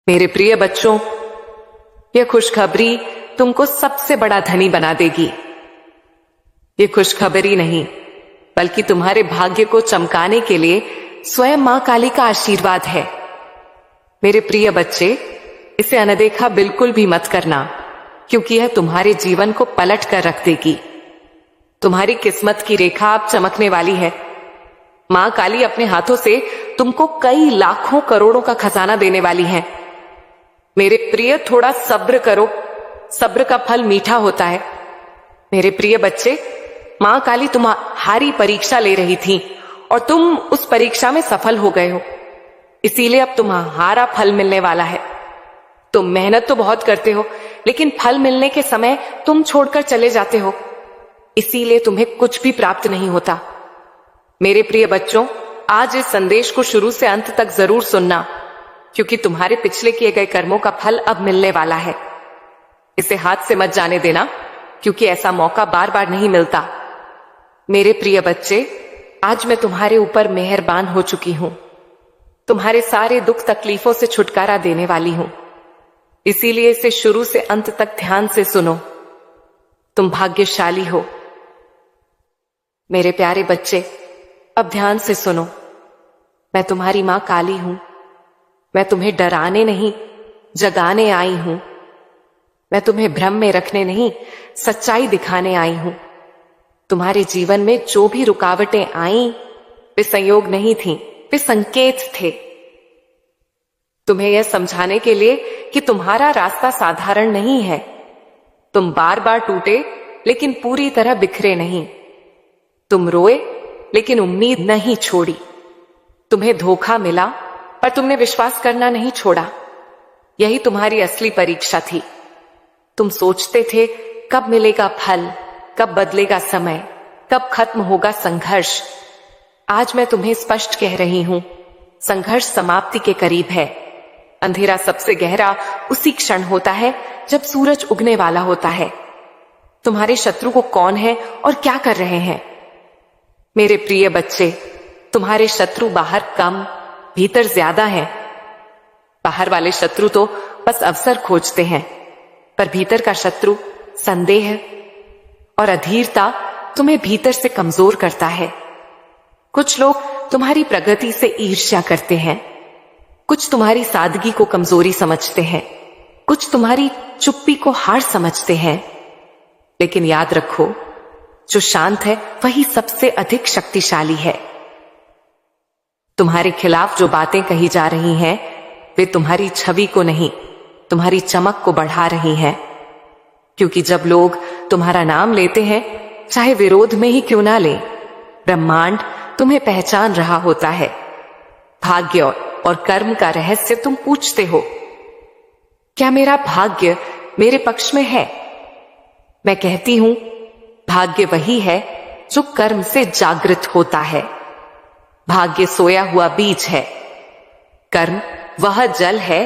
मेरे प्रिय बच्चों, यह खुशखबरी तुमको सबसे बड़ा धनी बना देगी। ये खुशखबरी नहीं, बल्कि तुम्हारे भाग्य को चमकाने के लिए स्वयं मां काली का आशीर्वाद है। मेरे प्रिय बच्चे, इसे अनदेखा बिल्कुल भी मत करना, क्योंकि यह तुम्हारे जीवन को पलट कर रख देगी। तुम्हारी किस्मत की रेखा अब चमकने वाली है। मां काली अपने हाथों से तुमको कई लाखों करोड़ों का खजाना देने वाली है। मेरे प्रिय, थोड़ा सब्र करो, सब्र का फल मीठा होता है। मेरे प्रिय बच्चे, मां काली तुम्हारी परीक्षा ले रही थी और तुम उस परीक्षा में सफल हो गए हो, इसीलिए अब तुम्हारा फल मिलने वाला है। तुम मेहनत तो बहुत करते हो, लेकिन फल मिलने के समय तुम छोड़कर चले जाते हो, इसीलिए तुम्हें कुछ भी प्राप्त नहीं होता। मेरे प्रिय बच्चों, आज इस संदेश को शुरू से अंत तक जरूर सुनना, क्योंकि तुम्हारे पिछले किए गए कर्मों का फल अब मिलने वाला है। इसे हाथ से मत जाने देना, क्योंकि ऐसा मौका बार बार नहीं मिलता। मेरे प्रिय बच्चे, आज मैं तुम्हारे ऊपर मेहरबान हो चुकी हूं। तुम्हारे सारे दुख तकलीफों से छुटकारा देने वाली हूं, इसीलिए इसे शुरू से अंत तक ध्यान से सुनो। तुम भाग्यशाली हो। मेरे प्यारे बच्चे, अब ध्यान से सुनो। मैं तुम्हारी मां काली हूं। मैं तुम्हें डराने नहीं, जगाने आई हूं। मैं तुम्हें भ्रम में रखने नहीं, सच्चाई दिखाने आई हूं। तुम्हारे जीवन में जो भी रुकावटें आईं, वे संयोग नहीं थीं, वे संकेत थे। तुम्हें यह समझाने के लिए कि तुम्हारा रास्ता साधारण नहीं है। तुम बार बार टूटे, लेकिन पूरी तरह बिखरे नहीं। तुम रोए, लेकिन उम्मीद नहीं छोड़ी। तुम्हें धोखा मिला, पर तुमने विश्वास करना नहीं छोड़ा। यही तुम्हारी असली परीक्षा थी। तुम सोचते थे कब मिलेगा फल, कब बदलेगा समय, कब खत्म होगा संघर्ष। आज मैं तुम्हें स्पष्ट कह रही हूं, संघर्ष समाप्ति के करीब है। अंधेरा सबसे गहरा उसी क्षण होता है जब सूरज उगने वाला होता है। तुम्हारे शत्रु को कौन है और क्या कर रहे हैं? मेरे प्रिय बच्चे, तुम्हारे शत्रु बाहर कम, भीतर ज्यादा है। बाहर वाले शत्रु तो बस अवसर खोजते हैं, पर भीतर का शत्रु संदेह और अधीरता तुम्हें भीतर से कमजोर करता है। कुछ लोग तुम्हारी प्रगति से ईर्ष्या करते हैं, कुछ तुम्हारी सादगी को कमजोरी समझते हैं, कुछ तुम्हारी चुप्पी को हार समझते हैं। लेकिन याद रखो, जो शांत है वही सबसे अधिक शक्तिशाली है। तुम्हारे खिलाफ जो बातें कही जा रही हैं, वे तुम्हारी छवि को नहीं, तुम्हारी चमक को बढ़ा रही हैं। क्योंकि जब लोग तुम्हारा नाम लेते हैं, चाहे विरोध में ही क्यों ना ले, ब्रह्मांड तुम्हें पहचान रहा होता है। भाग्य और कर्म का रहस्य तुम पूछते हो, क्या मेरा भाग्य मेरे पक्ष में है? मैं कहती हूं, भाग्य वही है जो कर्म से जागृत होता है। भाग्य सोया हुआ बीज है। कर्म वह जल है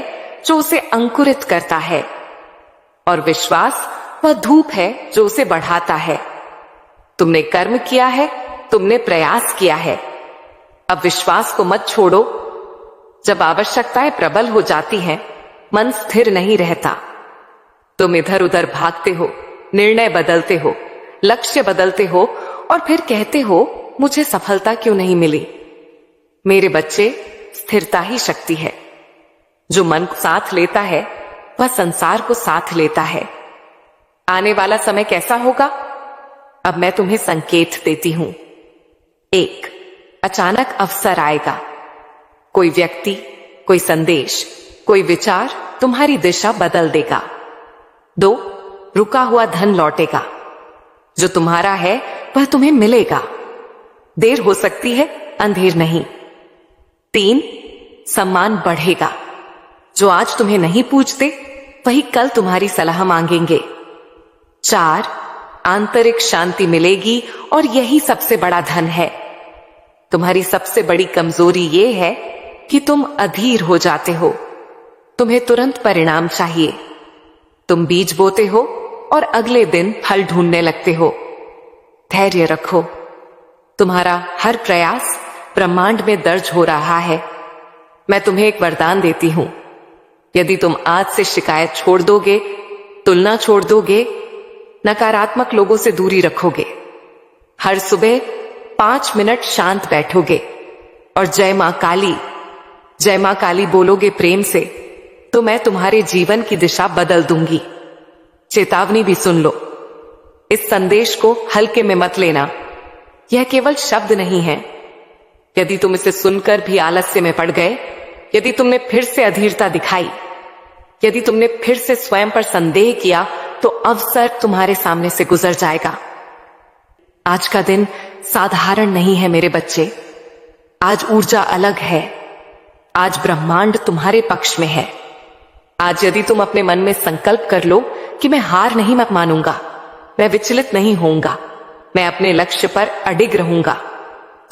जो उसे अंकुरित करता है, और विश्वास वह धूप है जो उसे बढ़ाता है। तुमने कर्म किया है, तुमने प्रयास किया है। अब विश्वास को मत छोड़ो। जब आवश्यकताएं प्रबल हो जाती हैं, मन स्थिर नहीं रहता। तुम इधर उधर भागते हो, निर्णय बदलते हो, लक्ष्य बदलते हो, और फिर कहते हो मुझे सफलता क्यों नहीं मिली? मेरे बच्चे, स्थिरता ही शक्ति है। जो मन को साथ लेता है, वह संसार को साथ लेता है। आने वाला समय कैसा होगा? अब मैं तुम्हें संकेत देती हूं। 1, अचानक अवसर आएगा। कोई व्यक्ति, कोई संदेश, कोई विचार तुम्हारी दिशा बदल देगा। 2, रुका हुआ धन लौटेगा। जो तुम्हारा है वह तुम्हें मिलेगा। देर हो सकती है, अंधेर नहीं। 3, सम्मान बढ़ेगा। जो आज तुम्हें नहीं पूछते, वही कल तुम्हारी सलाह मांगेंगे। 4, आंतरिक शांति मिलेगी, और यही सबसे बड़ा धन है। तुम्हारी सबसे बड़ी कमजोरी यह है कि तुम अधीर हो जाते हो। तुम्हें तुरंत परिणाम चाहिए। तुम बीज बोते हो और अगले दिन फल ढूंढने लगते हो। धैर्य रखो। तुम्हारा हर प्रयास ब्रह्मांड में दर्ज हो रहा है। मैं तुम्हें एक वरदान देती हूं। यदि तुम आज से शिकायत छोड़ दोगे, तुलना छोड़ दोगे, नकारात्मक लोगों से दूरी रखोगे, हर सुबह 5 मिनट शांत बैठोगे और जय मां काली बोलोगे प्रेम से, तो मैं तुम्हारे जीवन की दिशा बदल दूंगी। चेतावनी भी सुन लो, इस संदेश को हल्के में मत लेना। यह केवल शब्द नहीं है। यदि तुम इसे सुनकर भी आलस्य में पड़ गए, यदि तुमने फिर से अधीरता दिखाई, यदि तुमने फिर से स्वयं पर संदेह किया, तो अवसर तुम्हारे सामने से गुजर जाएगा। आज का दिन साधारण नहीं है मेरे बच्चे। आज ऊर्जा अलग है। आज ब्रह्मांड तुम्हारे पक्ष में है। आज यदि तुम अपने मन में संकल्प कर लो कि मैं हार नहीं मत मानूंगा, मैं विचलित नहीं होऊंगा, मैं अपने लक्ष्य पर अडिग रहूंगा,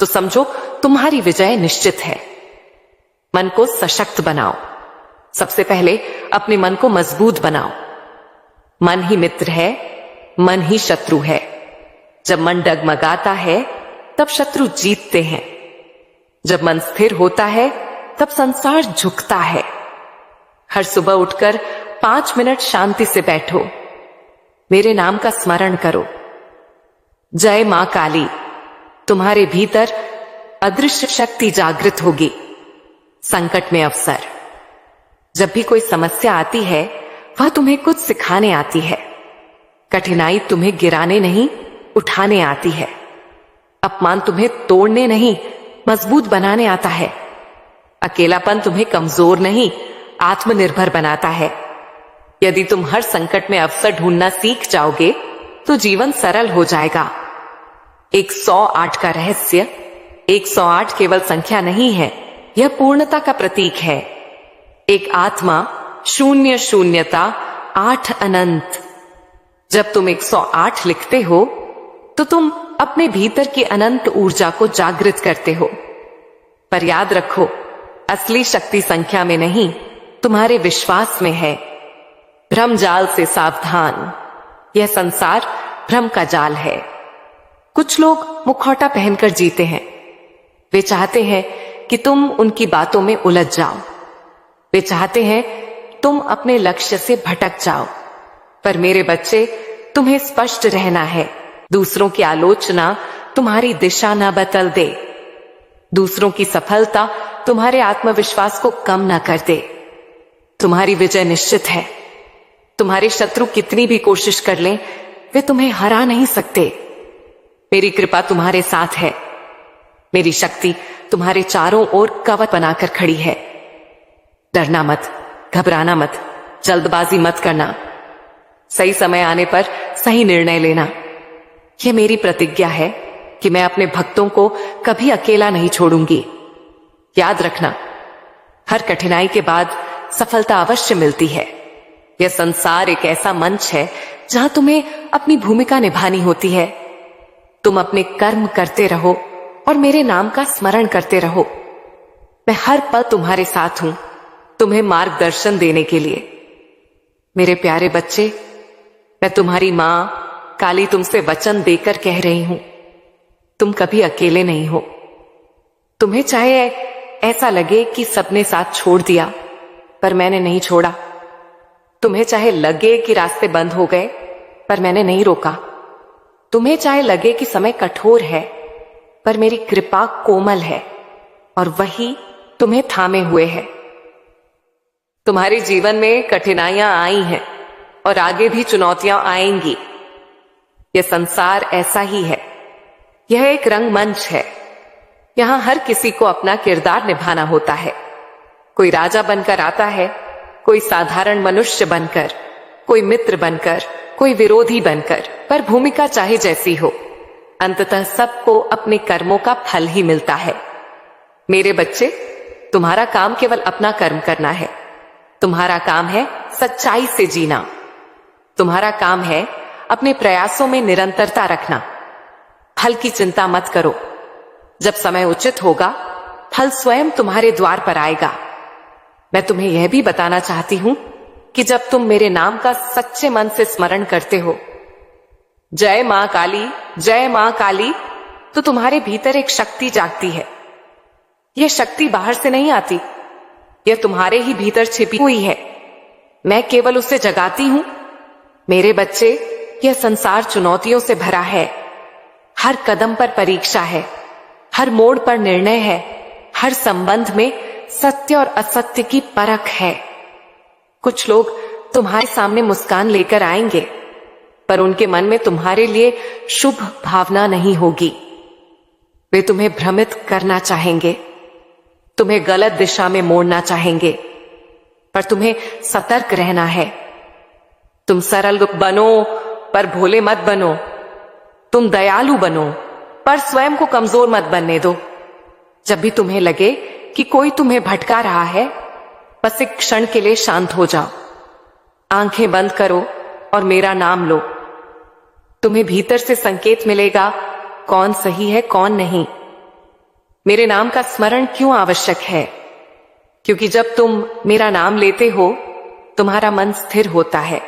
तो समझो तुम्हारी विजय निश्चित है। मन को सशक्त बनाओ। सबसे पहले अपने मन को मजबूत बनाओ। मन ही मित्र है, मन ही शत्रु है। जब मन डगमगाता है तब शत्रु जीतते हैं। जब मन स्थिर होता है तब संसार झुकता है। हर सुबह उठकर 5 मिनट शांति से बैठो, मेरे नाम का स्मरण करो। जय मां काली। तुम्हारे भीतर अदृश्य शक्ति जागृत होगी। संकट में अवसर। जब भी कोई समस्या आती है, वह तुम्हें कुछ सिखाने आती है। कठिनाई तुम्हें गिराने नहीं, उठाने आती है। अपमान तुम्हें तोड़ने नहीं, मजबूत बनाने आता है। अकेलापन तुम्हें कमजोर नहीं, आत्मनिर्भर बनाता है। यदि तुम हर संकट में अवसर ढूंढना सीख जाओगे, तो जीवन सरल हो जाएगा। 108 का रहस्य, 108 केवल संख्या नहीं है, यह पूर्णता का प्रतीक है। एक आत्मा, शून्य शून्यता, 8 अनंत। जब तुम 108 लिखते हो, तो तुम अपने भीतर की अनंत ऊर्जा को जागृत करते हो। पर याद रखो, असली शक्ति संख्या में नहीं, तुम्हारे विश्वास में है। भ्रम जाल से सावधान। यह संसार भ्रम का जाल है। कुछ लोग मुखौटा पहनकर जीते हैं। वे चाहते हैं कि तुम उनकी बातों में उलझ जाओ। वे चाहते हैं तुम अपने लक्ष्य से भटक जाओ। पर मेरे बच्चे, तुम्हें स्पष्ट रहना है। दूसरों की आलोचना तुम्हारी दिशा न बदल दे। दूसरों की सफलता तुम्हारे आत्मविश्वास को कम न कर दे। तुम्हारी विजय निश्चित है। तुम्हारे शत्रु कितनी भी कोशिश कर लें, वे तुम्हें हरा नहीं सकते। मेरी कृपा तुम्हारे साथ है। मेरी शक्ति तुम्हारे चारों ओर कवच बनाकर खड़ी है। डरना मत, घबराना मत, जल्दबाजी मत करना। सही समय आने पर सही निर्णय लेना। यह मेरी प्रतिज्ञा है कि मैं अपने भक्तों को कभी अकेला नहीं छोड़ूंगी। याद रखना, हर कठिनाई के बाद सफलता अवश्य मिलती है। यह संसार एक ऐसा मंच है जहां तुम्हें अपनी भूमिका निभानी होती है। तुम अपने कर्म करते रहो और मेरे नाम का स्मरण करते रहो। मैं हर पल तुम्हारे साथ हूं, तुम्हें मार्गदर्शन देने के लिए। मेरे प्यारे बच्चे, मैं तुम्हारी मां काली तुमसे वचन देकर कह रही हूं, तुम कभी अकेले नहीं हो। तुम्हें चाहे ऐसा लगे कि सबने साथ छोड़ दिया, पर मैंने नहीं छोड़ा। तुम्हें चाहे लगे कि रास्ते बंद हो गए, पर मैंने नहीं रोका। तुम्हें चाहे लगे कि समय कठोर है, पर मेरी कृपा कोमल है और वही तुम्हें थामे हुए है। तुम्हारे जीवन में कठिनाइयां आई हैं और आगे भी चुनौतियां आएंगी। यह संसार ऐसा ही है। यह एक रंगमंच है। यहां हर किसी को अपना किरदार निभाना होता है। कोई राजा बनकर आता है, कोई साधारण मनुष्य बनकर, कोई मित्र बनकर, कोई विरोधी बनकर, पर भूमिका चाहे जैसी हो, अंततः सबको अपने कर्मों का फल ही मिलता है। मेरे बच्चे, तुम्हारा काम केवल अपना कर्म करना है। तुम्हारा काम है सच्चाई से जीना। तुम्हारा काम है अपने प्रयासों में निरंतरता रखना। फल की चिंता मत करो। जब समय उचित होगा, फल स्वयं तुम्हारे द्वार पर आएगा। मैं तुम्हें यह भी बताना चाहती हूं कि जब तुम मेरे नाम का सच्चे मन से स्मरण करते हो, जय मां काली, जय मां काली, तो तुम्हारे भीतर एक शक्ति जागती है। यह शक्ति बाहर से नहीं आती, यह तुम्हारे ही भीतर छिपी हुई है। मैं केवल उसे जगाती हूं। मेरे बच्चे, यह संसार चुनौतियों से भरा है। हर कदम पर परीक्षा है, हर मोड़ पर निर्णय है, हर संबंध में सत्य और असत्य की परख है। कुछ लोग तुम्हारे सामने मुस्कान लेकर आएंगे, पर उनके मन में तुम्हारे लिए शुभ भावना नहीं होगी। वे तुम्हें भ्रमित करना चाहेंगे, तुम्हें गलत दिशा में मोड़ना चाहेंगे, पर तुम्हें सतर्क रहना है। तुम सरल बनो, पर भोले मत बनो। तुम दयालु बनो, पर स्वयं को कमजोर मत बनने दो। जब भी तुम्हें लगे कि कोई तुम्हें भटका रहा है, बस एक क्षण के लिए शांत हो जाओ, आंखें बंद करो और मेरा नाम लो। तुम्हें भीतर से संकेत मिलेगा कौन सही है, कौन नहीं। मेरे नाम का स्मरण क्यों आवश्यक है? क्योंकि जब तुम मेरा नाम लेते हो, तुम्हारा मन स्थिर होता है।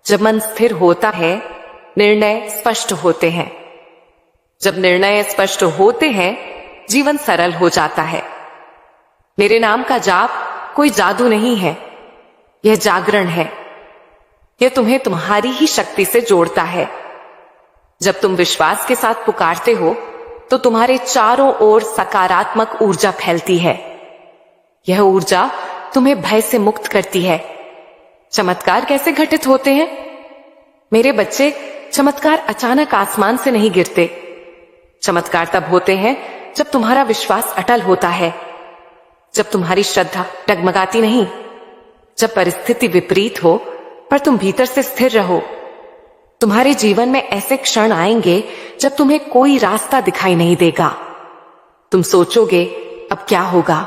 जब मन स्थिर होता है, निर्णय स्पष्ट होते हैं। जब निर्णय स्पष्ट होते हैं, जीवन सरल हो जाता है। मेरे नाम का जाप कोई जादू नहीं है, यह जागरण है। यह तुम्हें तुम्हारी ही शक्ति से जोड़ता है। जब तुम विश्वास के साथ पुकारते हो, तो तुम्हारे चारों ओर सकारात्मक ऊर्जा फैलती है। यह ऊर्जा तुम्हें भय से मुक्त करती है। चमत्कार कैसे घटित होते हैं? मेरे बच्चे, चमत्कार अचानक आसमान से नहीं गिरते। चमत्कार तब होते हैं जब तुम्हारा विश्वास अटल होता है, जब तुम्हारी श्रद्धा डगमगाती नहीं, जब परिस्थिति विपरीत हो पर तुम भीतर से स्थिर रहो। तुम्हारे जीवन में ऐसे क्षण आएंगे जब तुम्हें कोई रास्ता दिखाई नहीं देगा। तुम सोचोगे, अब क्या होगा,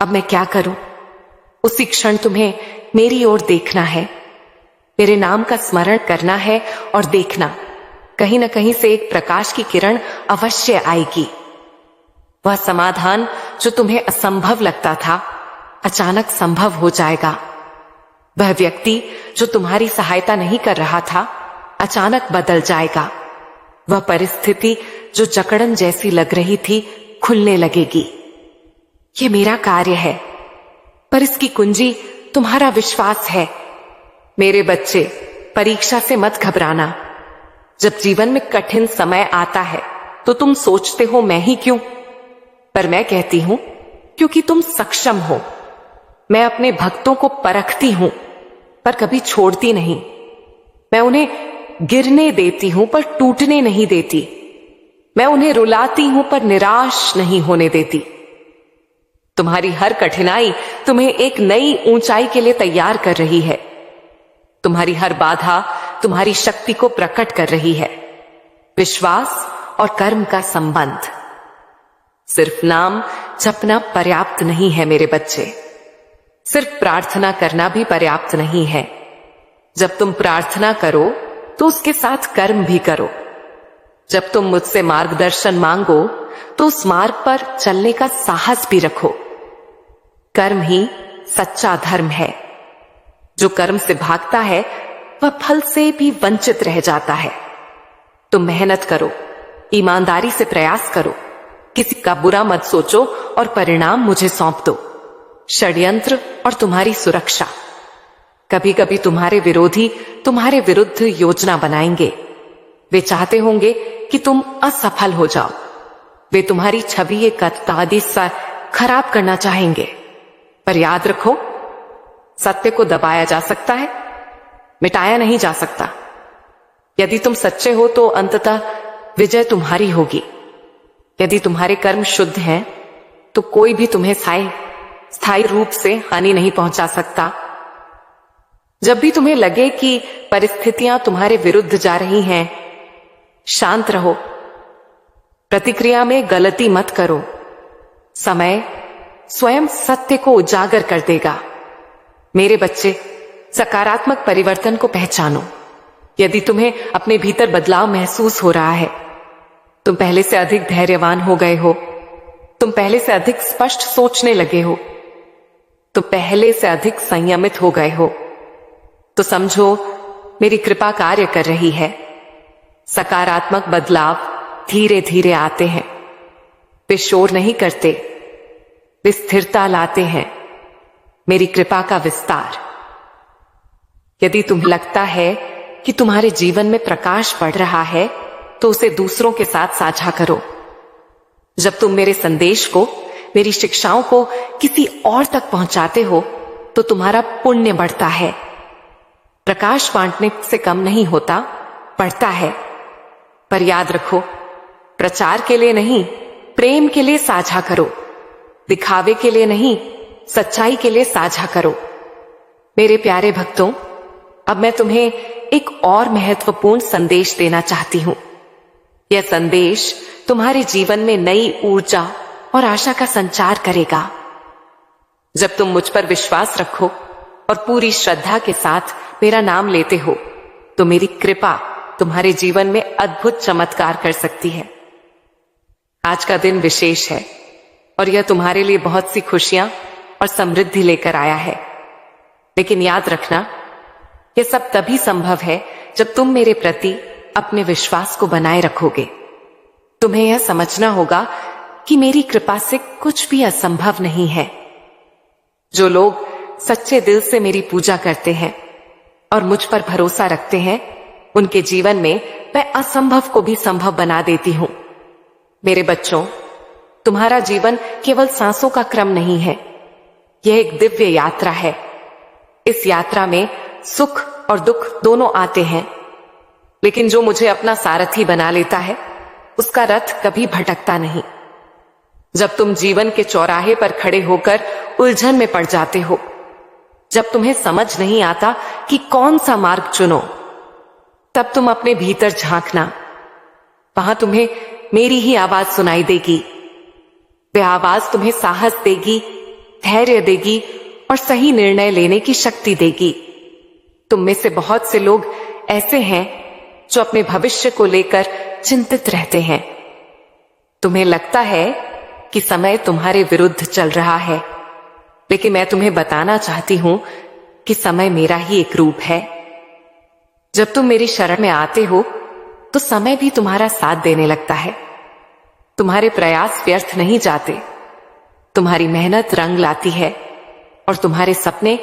अब मैं क्या करूं? उसी क्षण तुम्हें मेरी ओर देखना है, मेरे नाम का स्मरण करना है और देखना, कहीं ना कहीं से एक प्रकाश की किरण अवश्य आएगी। वह समाधान जो तुम्हें असंभव लगता था, अचानक संभव हो जाएगा। वह व्यक्ति जो तुम्हारी सहायता नहीं कर रहा था, अचानक बदल जाएगा। वह परिस्थिति जो जकड़न जैसी लग रही थी, खुलने लगेगी। ये मेरा कार्य है, पर इसकी कुंजी तुम्हारा विश्वास है। मेरे बच्चे, परीक्षा से मत घबराना। जब जीवन में कठिन समय आता है, तो तुम सोचते हो मैं ही क्यों, पर मैं कहती हूं क्योंकि तुम सक्षम हो। मैं अपने भक्तों को परखती हूं, पर कभी छोड़ती नहीं। मैं उन्हें गिरने देती हूं, पर टूटने नहीं देती। मैं उन्हें रुलाती हूं, पर निराश नहीं होने देती। तुम्हारी हर कठिनाई तुम्हें एक नई ऊंचाई के लिए तैयार कर रही है। तुम्हारी हर बाधा तुम्हारी शक्ति को प्रकट कर रही है। विश्वास और कर्म का संबंध। सिर्फ नाम जपना पर्याप्त नहीं है मेरे बच्चे। सिर्फ प्रार्थना करना भी पर्याप्त नहीं है। जब तुम प्रार्थना करो, तो उसके साथ कर्म भी करो। जब तुम मुझसे मार्गदर्शन मांगो, तो उस मार्ग पर चलने का साहस भी रखो। कर्म ही सच्चा धर्म है। जो कर्म से भागता है, वह फल से भी वंचित रह जाता है। तुम मेहनत करो, ईमानदारी से प्रयास करो, किसी का बुरा मत सोचो और परिणाम मुझे सौंप दो। षड्यंत्र और तुम्हारी सुरक्षा। कभी कभी तुम्हारे विरोधी तुम्हारे विरुद्ध योजना बनाएंगे। वे चाहते होंगे कि तुम असफल हो जाओ। वे तुम्हारी छवि एक आदि सा खराब करना चाहेंगे। पर याद रखो, सत्य को दबाया जा सकता है, मिटाया नहीं जा सकता। यदि तुम सच्चे हो, तो अंततः विजय तुम्हारी होगी। यदि तुम्हारे कर्म शुद्ध हैं, तो कोई भी तुम्हें स्थायी रूप से हानि नहीं पहुंचा सकता। जब भी तुम्हें लगे कि परिस्थितियां तुम्हारे विरुद्ध जा रही हैं, शांत रहो। प्रतिक्रिया में गलती मत करो। समय स्वयं सत्य को उजागर कर देगा। मेरे बच्चे, सकारात्मक परिवर्तन को पहचानो। यदि तुम्हें अपने भीतर बदलाव महसूस हो रहा है, तुम पहले से अधिक धैर्यवान हो गए हो, तुम पहले से अधिक स्पष्ट सोचने लगे हो, तुम पहले से अधिक संयमित हो गए हो, तो समझो मेरी कृपा कार्य कर रही है। सकारात्मक बदलाव धीरे धीरे आते हैं। वे शोर नहीं करते, वे स्थिरता लाते हैं। मेरी कृपा का विस्तार। यदि तुम्हें लगता है कि तुम्हारे जीवन में प्रकाश बढ़ रहा है तो उसे दूसरों के साथ साझा करो। जब तुम मेरे संदेश को, मेरी शिक्षाओं को किसी और तक पहुंचाते हो तो तुम्हारा पुण्य बढ़ता है। प्रकाश बांटने से कम नहीं होता, बढ़ता है। पर याद रखो, प्रचार के लिए नहीं, प्रेम के लिए साझा करो। दिखावे के लिए नहीं, सच्चाई के लिए साझा करो। मेरे प्यारे भक्तों, अब मैं तुम्हें एक और महत्वपूर्ण संदेश देना चाहती हूं। यह संदेश तुम्हारे जीवन में नई ऊर्जा और आशा का संचार करेगा। जब तुम मुझ पर विश्वास रखो और पूरी श्रद्धा के साथ मेरा नाम लेते हो तो मेरी कृपा तुम्हारे जीवन में अद्भुत चमत्कार कर सकती है। आज का दिन विशेष है और यह तुम्हारे लिए बहुत सी खुशियां और समृद्धि लेकर आया है। लेकिन याद रखना, यह सब तभी संभव है जब तुम मेरे प्रति अपने विश्वास को बनाए रखोगे। तुम्हें यह समझना होगा कि मेरी कृपा से कुछ भी असंभव नहीं है। जो लोग सच्चे दिल से मेरी पूजा करते हैं और मुझ पर भरोसा रखते हैं, उनके जीवन में मैं असंभव को भी संभव बना देती हूं। मेरे बच्चों, तुम्हारा जीवन केवल सांसों का क्रम नहीं है, यह एक दिव्य यात्रा है। इस यात्रा में सुख और दुख दोनों आते हैं, लेकिन जो मुझे अपना सारथी बना लेता है उसका रथ कभी भटकता नहीं। जब तुम जीवन के चौराहे पर खड़े होकर उलझन में पड़ जाते हो, जब तुम्हें समझ नहीं आता कि कौन सा मार्ग चुनो, तब तुम अपने भीतर झांकना। वहां तुम्हें मेरी ही आवाज सुनाई देगी। वह आवाज तुम्हें साहस देगी, धैर्य देगी और सही निर्णय लेने की शक्ति देगी। तुम में से बहुत से लोग ऐसे हैं जो अपने भविष्य को लेकर चिंतित रहते हैं। तुम्हें लगता है कि समय तुम्हारे विरुद्ध चल रहा है, लेकिन मैं तुम्हें बताना चाहती हूं कि समय मेरा ही एक रूप है। जब तुम मेरी शरण में आते हो तो समय भी तुम्हारा साथ देने लगता है। तुम्हारे प्रयास व्यर्थ नहीं जाते, तुम्हारी मेहनत रंग लाती है और तुम्हारे सपने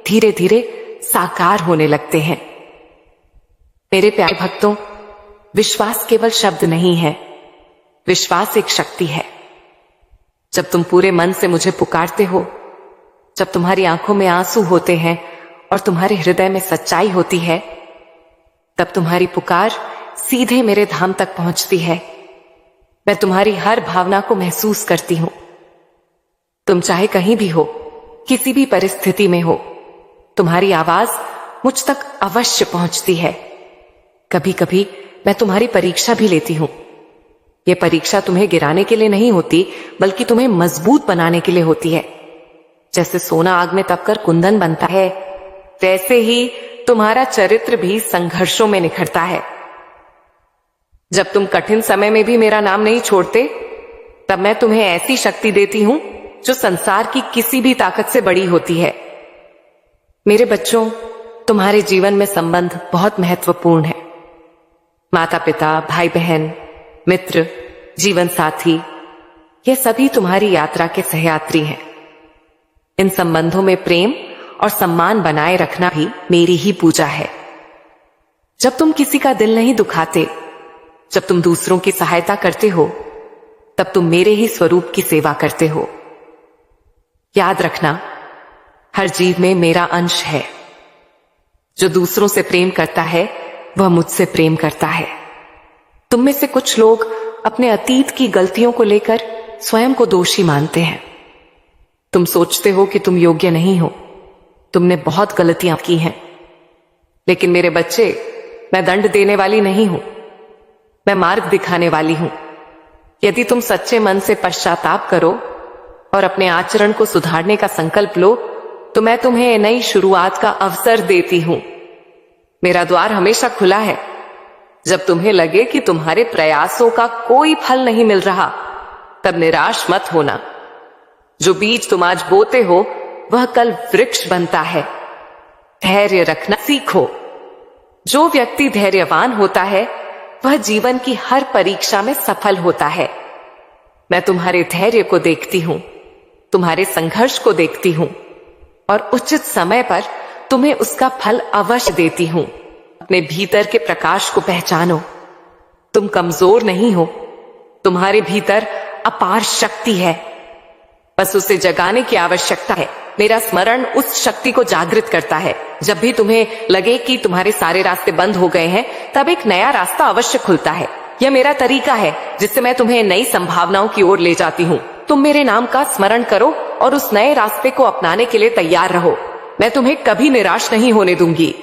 धीरे धीरे साकार होने लगते हैं। मेरे प्यारे भक्तों, विश्वास केवल शब्द नहीं है, विश्वास एक शक्ति है। जब तुम पूरे मन से मुझे पुकारते हो, जब तुम्हारी आंखों में आंसू होते हैं और तुम्हारे हृदय में सच्चाई होती है, तब तुम्हारी पुकार सीधे मेरे धाम तक पहुंचती है। मैं तुम्हारी हर भावना को महसूस करती हूं। तुम चाहे कहीं भी हो, किसी भी परिस्थिति में हो, तुम्हारी आवाज मुझ तक अवश्य पहुंचती है। कभी कभी मैं तुम्हारी परीक्षा भी लेती हूं। यह परीक्षा तुम्हें गिराने के लिए नहीं होती, बल्कि तुम्हें मजबूत बनाने के लिए होती है। जैसे सोना आग में तपकर कुंदन बनता है, वैसे ही तुम्हारा चरित्र भी संघर्षों में निखरता है। जब तुम कठिन समय में भी मेरा नाम नहीं छोड़ते, तब मैं तुम्हें ऐसी शक्ति देती हूं जो संसार की किसी भी ताकत से बड़ी होती है। मेरे बच्चों, तुम्हारे जीवन में संबंध बहुत महत्वपूर्ण है। माता पिता, भाई बहन, मित्र, जीवन साथी, ये सभी तुम्हारी यात्रा के सहयात्री हैं। इन संबंधों में प्रेम और सम्मान बनाए रखना भी मेरी ही पूजा है। जब तुम किसी का दिल नहीं दुखाते, जब तुम दूसरों की सहायता करते हो, तब तुम मेरे ही स्वरूप की सेवा करते हो। याद रखना, हर जीव में मेरा अंश है। जो दूसरों से प्रेम करता है वह मुझसे प्रेम करता है। तुम में से कुछ लोग अपने अतीत की गलतियों को लेकर स्वयं को दोषी मानते हैं। तुम सोचते हो कि तुम योग्य नहीं हो, तुमने बहुत गलतियां की हैं। लेकिन मेरे बच्चे, मैं दंड देने वाली नहीं हूं, मैं मार्ग दिखाने वाली हूं। यदि तुम सच्चे मन से पश्चाताप करो और अपने आचरण को सुधारने का संकल्प लो, तो मैं तुम्हें नई शुरुआत का अवसर देती हूं। मेरा द्वार हमेशा खुला है। जब तुम्हें लगे कि तुम्हारे प्रयासों का कोई फल नहीं मिल रहा, तब निराश मत होना। जो बीज तुम आज बोते हो वह कल वृक्ष बनता है। धैर्य रखना सीखो। जो व्यक्ति धैर्यवान होता है वह जीवन की हर परीक्षा में सफल होता है। मैं तुम्हारे धैर्य को देखती हूं, तुम्हारे संघर्ष को देखती हूं और उचित समय पर तुम्हें उसका फल अवश्य देती हूं। अपने भीतर के प्रकाश को पहचानो। तुम कमजोर नहीं हो, तुम्हारे भीतर अपार शक्ति है, बस उसे जगाने की आवश्यकता है। मेरा स्मरण उस शक्ति को जागृत करता है। जब भी तुम्हें लगे कि तुम्हारे सारे रास्ते बंद हो गए हैं, तब एक नया रास्ता अवश्य खुलता है। यह मेरा तरीका है जिससे मैं तुम्हें नई संभावनाओं की ओर ले जाती हूँ। तुम मेरे नाम का स्मरण करो और उस नए रास्ते को अपनाने के लिए तैयार रहो। मैं तुम्हें कभी निराश नहीं होने दूंगी।